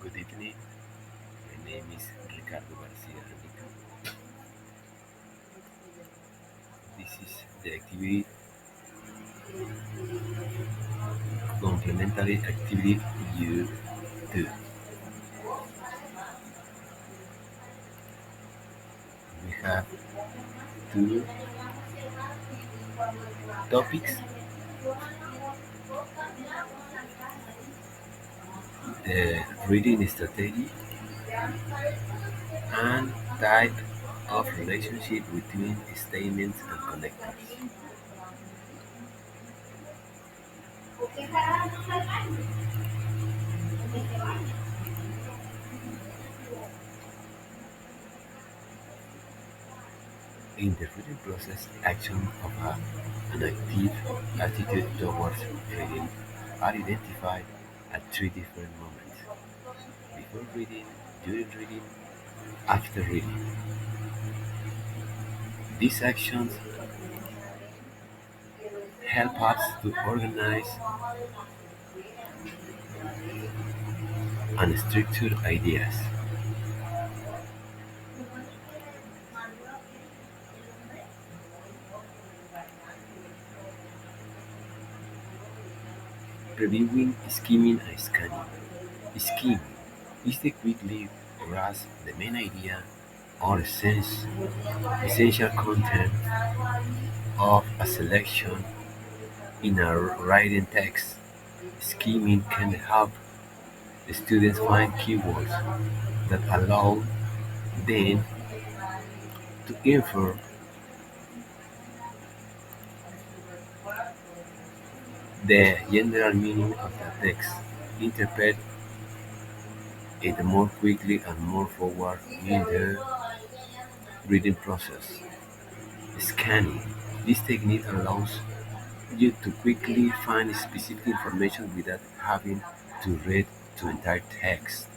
Good evening. My name is Ricardo Garcia Rica. This is the activity complementary activity you do. We have two topics: the reading strategy and type of relationship between statements and connectors. In the reading process, action of an active attitude towards reading are identified at three different moments: before reading, during reading, after reading. These actions help us to organize and structure ideas. Reviewing, skimming, and scanning. Skim is the quickly grasp the main idea or essential content of a selection in a writing text. Skimming can help the students find keywords that allow them to infer the general meaning of the text, interpret it more quickly and move forward in the reading process. Scanning. This technique allows you to quickly find specific information without having to read the entire text.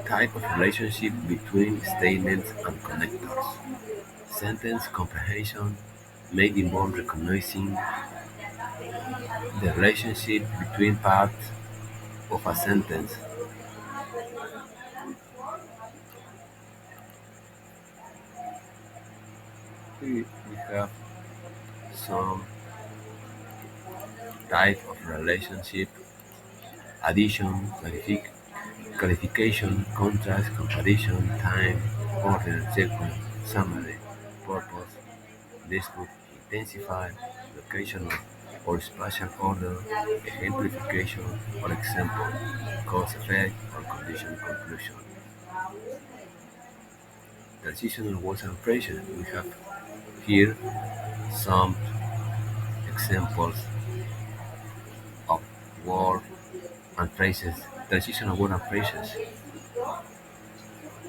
Type of relationship between statements and connectors. Sentence comprehension may involve recognizing the relationship between parts of a sentence. We have some type of relationship: addition, qualification, contrast, comparison, time, order, sequence, summary, purpose, dispute, intensify, location or spatial order, exemplification or example, cause effect or condition conclusion. Transitional words and phrases. We have here some examples of word and phrases, transitional word and phrases,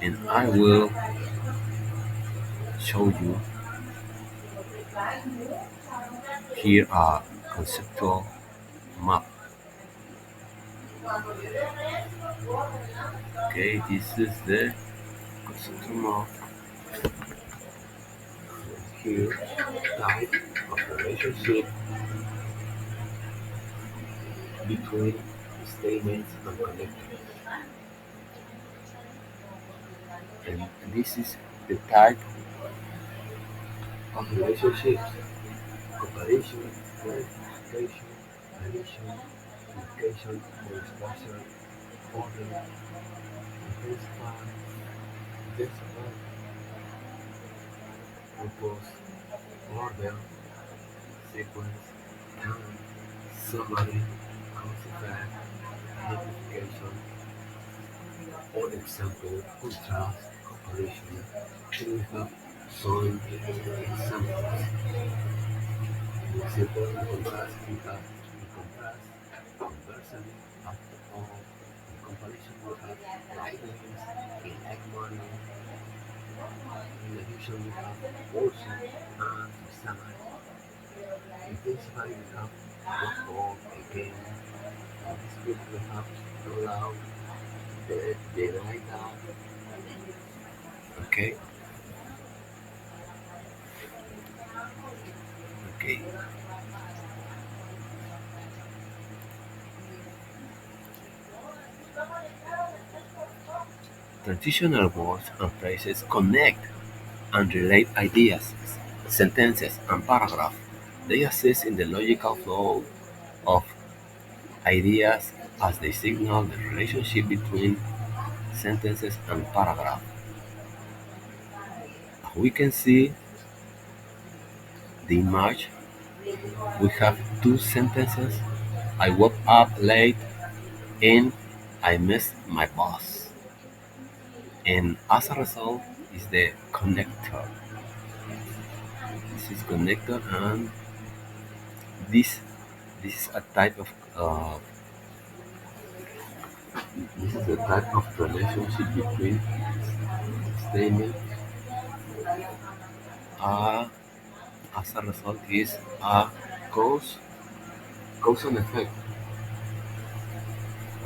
and I will show you here a conceptual map. Okay, this is the conceptual map. Here, type of relationship between statements and connectors, and this is the type of relationships: comparison, clarification, addition, implication, or spatial order, intensify, justify, purpose, order, sequence, time, summary, cause-effect, amplification, or example, contrast, comparison. Here we have some examples. In example, in contrast, we have in contrast, conversely, after all, in comparison, we have like names, in egg money. In addition, we have also and summary. Intensify, we have what again. In this group, we have allow the night out. Okay, okay. Traditional words and phrases connect and relate ideas, sentences, and paragraphs. They assist in the logical flow of ideas as they signal the relationship between sentences and paragraphs. As we can see the image, we have two sentences. I woke up late and I missed my bus. And as a result is the connector. This is connector and this this is a type of this is a type of relationship between statement. Uh, as a result is a cause cause and effect.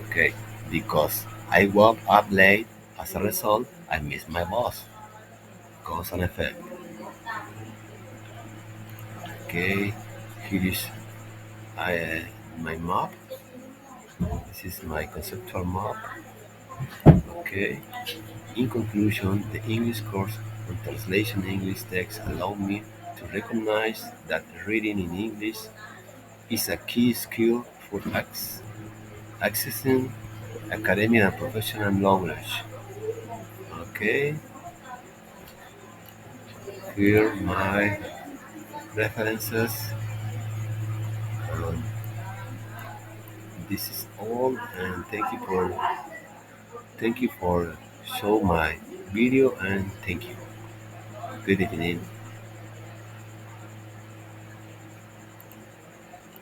Okay, because I woke up late, as a result I missed my bus. Cause and effect. Okay, here is my map. This is my conceptual map. Okay. In conclusion, the English course on Translation English text allow me to recognize that reading in English is a key skill for accessing academic and professional knowledge. Okay, here my references. Um, this is all, and thank you for show my video, and thank you. Good evening.